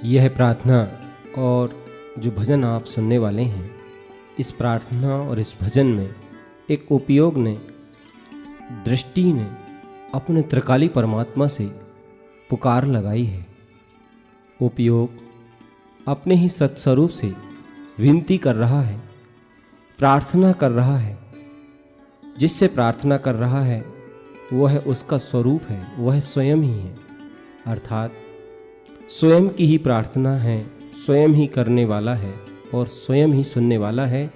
यह प्रार्थना और जो भजन आप सुनने वाले हैं, इस प्रार्थना और इस भजन में एक उपयोग ने, दृष्टि ने अपने त्रिकाली परमात्मा से पुकार लगाई है। उपयोग अपने ही सत्स्वरूप से विनती कर रहा है, प्रार्थना कर रहा है। जिससे प्रार्थना कर रहा है वह उसका स्वरूप है, वह स्वयं ही है। अर्थात स्वयं की ही प्रार्थना है, स्वयं ही करने वाला है और स्वयं ही सुनने वाला है।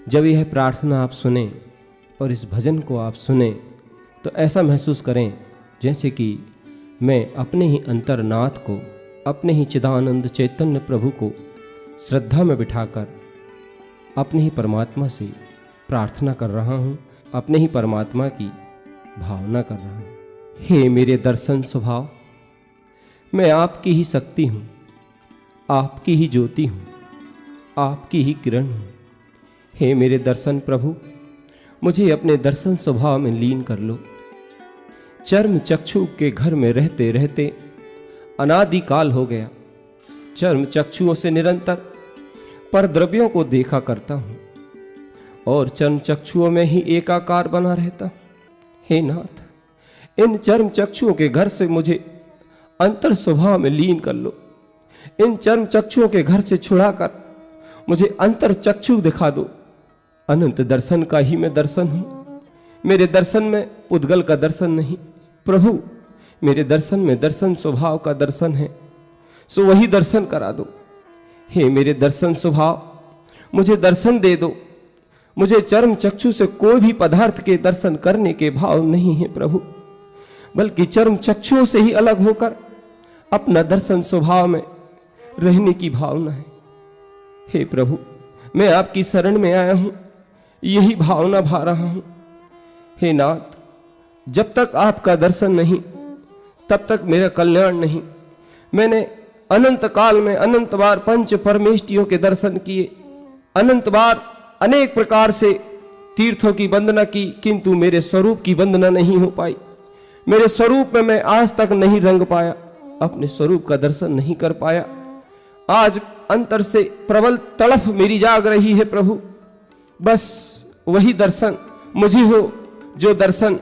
जब यह प्रार्थना आप सुने और इस भजन को आप सुने तो ऐसा महसूस करें जैसे कि मैं अपने ही अंतर्नाथ को, अपने ही चिदानंद चैतन्य प्रभु को श्रद्धा में बिठाकर अपने ही परमात्मा से प्रार्थना कर रहा हूँ, अपने ही परमात्मा की भावना कर रहा हूँ। हे मेरे दर्शन स्वभाव, मैं आपकी ही शक्ति हूँ, आपकी ही ज्योति हूँ, आपकी ही किरण हूँ। हे मेरे दर्शन प्रभु, मुझे अपने दर्शन स्वभाव में लीन कर लो। चर्म चक्षु के घर में रहते रहते अनादिकाल हो गया। चर्म चक्षुओं से निरंतर पर द्रव्यों को देखा करता हूँ और चर्म चक्षुओं में ही एकाकार बना रहता। हे नाथ, इन चर्म चक्षुओं के घर से मुझे अंतर स्वभाव में लीन कर लो। इन चर्म चक्षुओं के घर से छुड़ाकर मुझे अंतर चक्षु दिखा दो। अनंत दर्शन का ही मैं दर्शन हूँ। मेरे दर्शन में उद्गल का दर्शन नहीं प्रभु, मेरे दर्शन में दर्शन स्वभाव का दर्शन है, सो वही दर्शन करा दो। हे मेरे दर्शन स्वभाव, मुझे दर्शन दे दो। मुझे चर्म चक्षु से कोई भी पदार्थ के दर्शन करने के भाव नहीं है प्रभु, बल्कि चर्म चक्षुओं से ही अलग होकर अपना दर्शन स्वभाव में रहने की भावना है। हे प्रभु, मैं आपकी शरण में आया हूं, यही भावना भा रहा हूं। हे नाथ, जब तक आपका दर्शन नहीं तब तक मेरा कल्याण नहीं। मैंने अनंत काल में अनंत बार पंच परमेष्टियों के दर्शन किए, अनंत बार अनेक प्रकार से तीर्थों की वंदना की, किंतु मेरे स्वरूप की वंदना नहीं हो पाई। मेरे स्वरूप में मैं आज तक नहीं रंग पाया, अपने स्वरूप का दर्शन नहीं कर पाया। आज अंतर से प्रबल तड़फ मेरी जाग रही है प्रभु, बस वही दर्शन मुझे हो जो दर्शन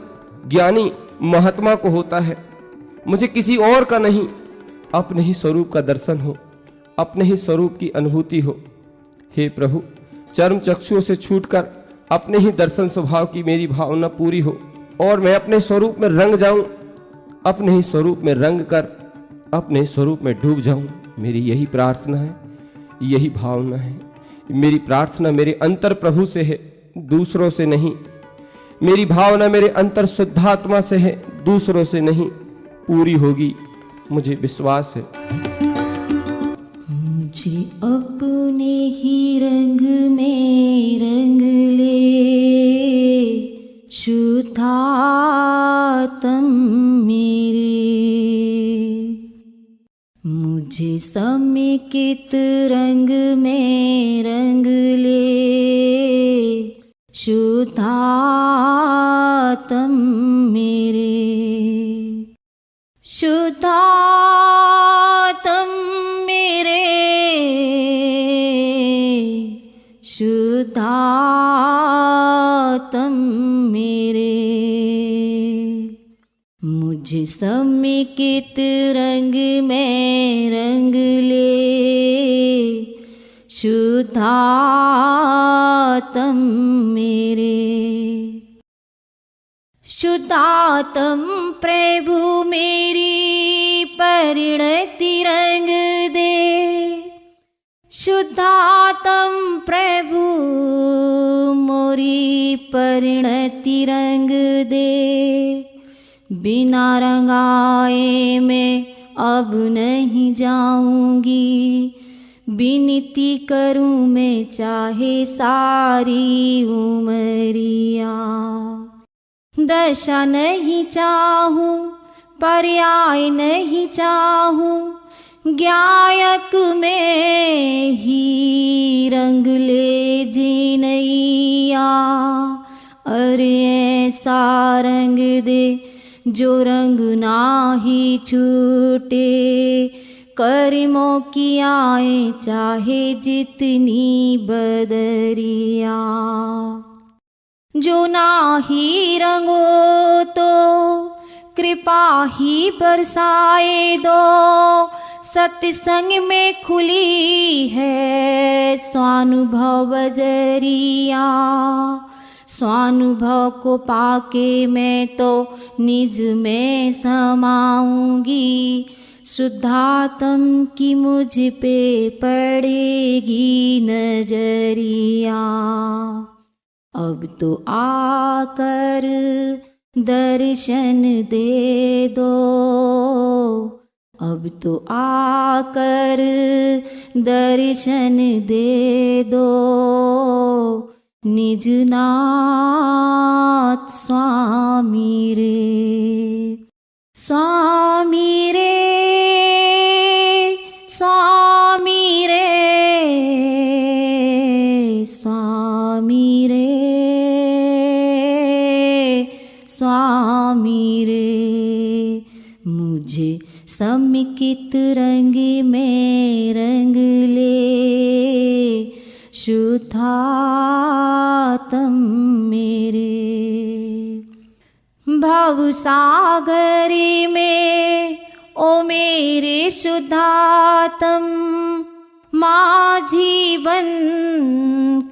ज्ञानी महात्मा को होता है। मुझे किसी और का नहीं, अपने ही स्वरूप का दर्शन हो, अपने ही स्वरूप की अनुभूति हो। हे प्रभु, चर्म चक्षुओं से छूटकर अपने ही दर्शन स्वभाव की मेरी भावना पूरी हो और मैं अपने स्वरूप में रंग जाऊं, अपने ही स्वरूप में रंग कर अपने स्वरूप में डूब जाऊं। मेरी यही प्रार्थना है, यही भावना है। मेरी प्रार्थना मेरे अंतर प्रभु से है, दूसरों से नहीं। मेरी भावना मेरे अंतर शुद्धात्मा से है, दूसरों से नहीं। पूरी होगी, मुझे विश्वास है। मुझे अपने ही रंग में रंग ले, शुद्धात्म मेरे। मुझे समेकित रंग में रंग ले, शुद्धात्म मेरे। शुद्धात्म मेरे, शुद्धात्म मेरे। मुझे समेकित रंग में रंग ले, शुद्धात्म मेरे। शुद्धात्म प्रभु मेरी परिणति रंग दे, शुद्धात्म प्रभु मोरी परिणति रंग दे। बिना रंगाए मैं अब नहीं जाऊंगी, विनती करूं मैं चाहे सारी उमरिया। दशा नहीं चाहूं, पर्याय नहीं चाहूं, गायक में ही रंग ले जीनैया। अरे ऐसा रंग दे जो रंग ना ही छूटे, कर्मों की आए चाहे जितनी बदरिया, जो ना ही रंगो तो कृपा ही बरसाए दो। सत्संग में खुली है स्वानुभव बजरिया, स्वानुभव को पाके मैं तो निज में समाऊंगी। शुद्धात्म की मुझ पे पड़ेगी नजरिया। अब तो आकर दर्शन दे दो, अब तो आकर दर्शन दे दो। निजनाथ स्वामी रे, स्वामी रे, स्वामी रे, स्वामी रे, स्वामी रे। मुझे समिकित रंग में रंग ले, शुद्धात्म मेरे। भवसागर में ओ मेरे शुद्धात्म, माझी बन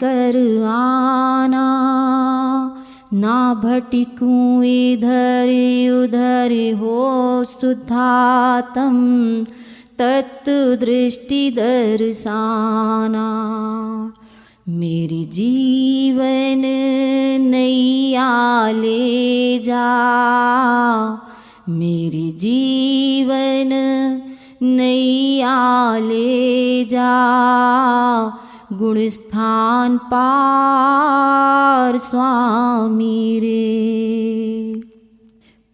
कर आना। ना भटकूं इधर उधर हो शुद्धात्म, तत्व दृष्टि दर्शाना। मेरी जीवन नैया ले जा, मेरी जीवन नैया ले जा। गुणस्थान पार स्वामी रे।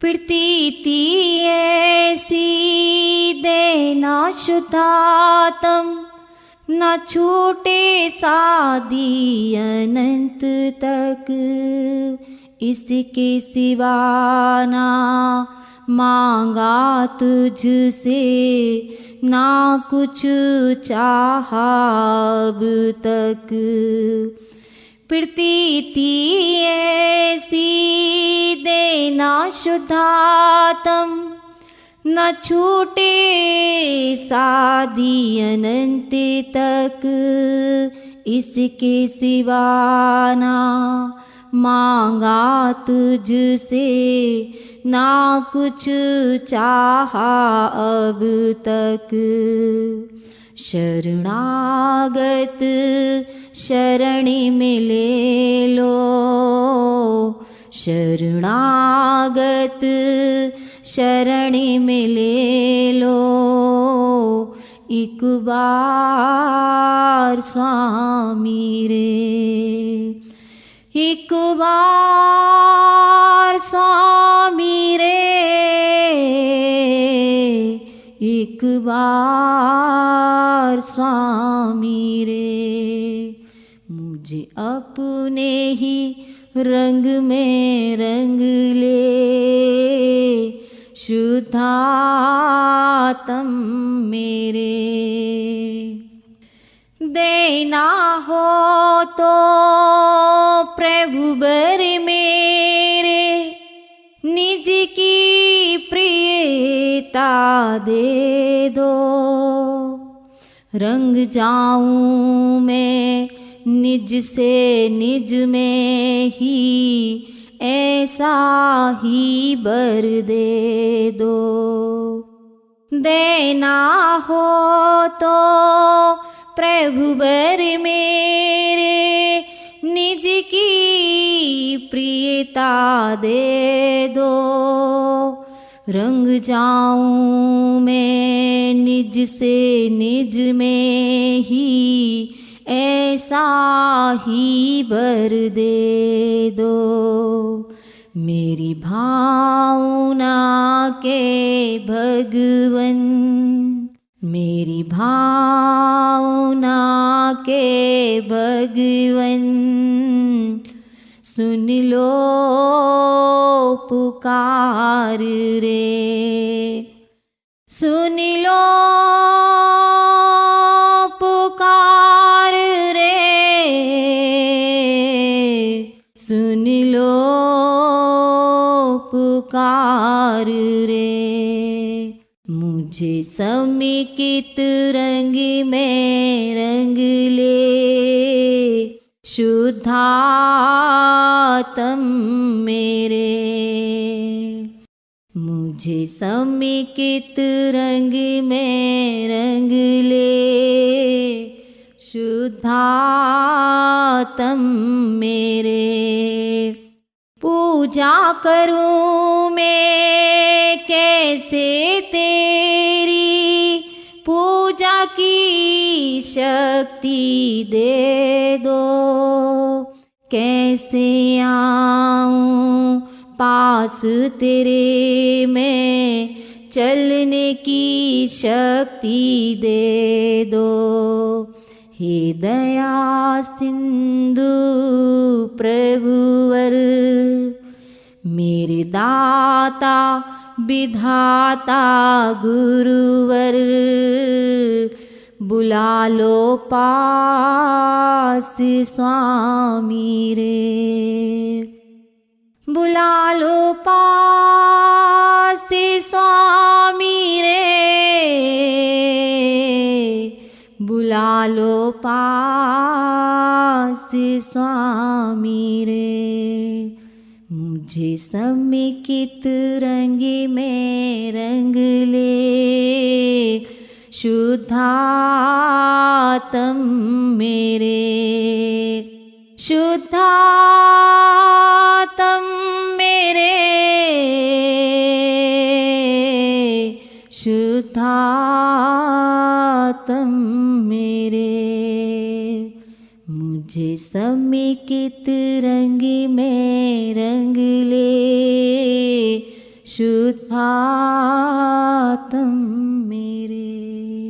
प्रतीति ऐसी देना शुद्धात्म, न छूटे सादी अनंत तक। इसके सिवा ना मांगा तुझसे, ना कुछ चाहा अब तक। प्रतीति ऐसी देना शुद्धात्म, न छूटे सादी अनंत तक। इसके सिवा ना मांगा तुझसे, ना कुछ चाहा अब तक। शरणागत शरण में ले लो, शरणागत शरण में ले लो। एक बार स्वामी रे, एक बार स्वामी रे, एक बार स्वामी रे। मुझे अपने ही रंग में रंग ले, शुद्धात्म मेरे। देना हो तो प्रभु बर मेरे, निज की प्रियता दे दो। रंग जाऊं मैं निज से निज में ही, ऐसा ही बर दे दो। देना हो तो प्रभु बर मेरे, निज की प्रियता दे दो। रंग जाऊं मैं निज से निज में ही, ऐसा ही बर दे दो। मेरी भावना के भगवन, मेरी भावना के भगवन। सुन लो पुकार रे, सुन लो पुकार रे, सुन लो पुकार रे। मुझे समेकित रंग में रंग ले, शुद्धात्म मेरे। मुझे समेकित रंग में रंग ले, शुद्धात्म मेरे। पूजा करूं मैं कैसे तेरी, पूजा की शक्ति दे दो। कैसे आऊं पास तेरे में, चलने की शक्ति दे दो। हे दया सिंधु प्रभुवर, मेरे दाता विधाता गुरुवर। बुला लो पास स्वामी रे, बुला लो पास स्वामी रे, बुला लो पास स्वामी रे। मुझे समेकित रंग में रंग ले, शुद्धात्म मेरे। शुद्धात्म मेरे, शुद्धात्म मेरे। मुझे समेकित रंग में रंग ले, शुद्धात्म मेरे।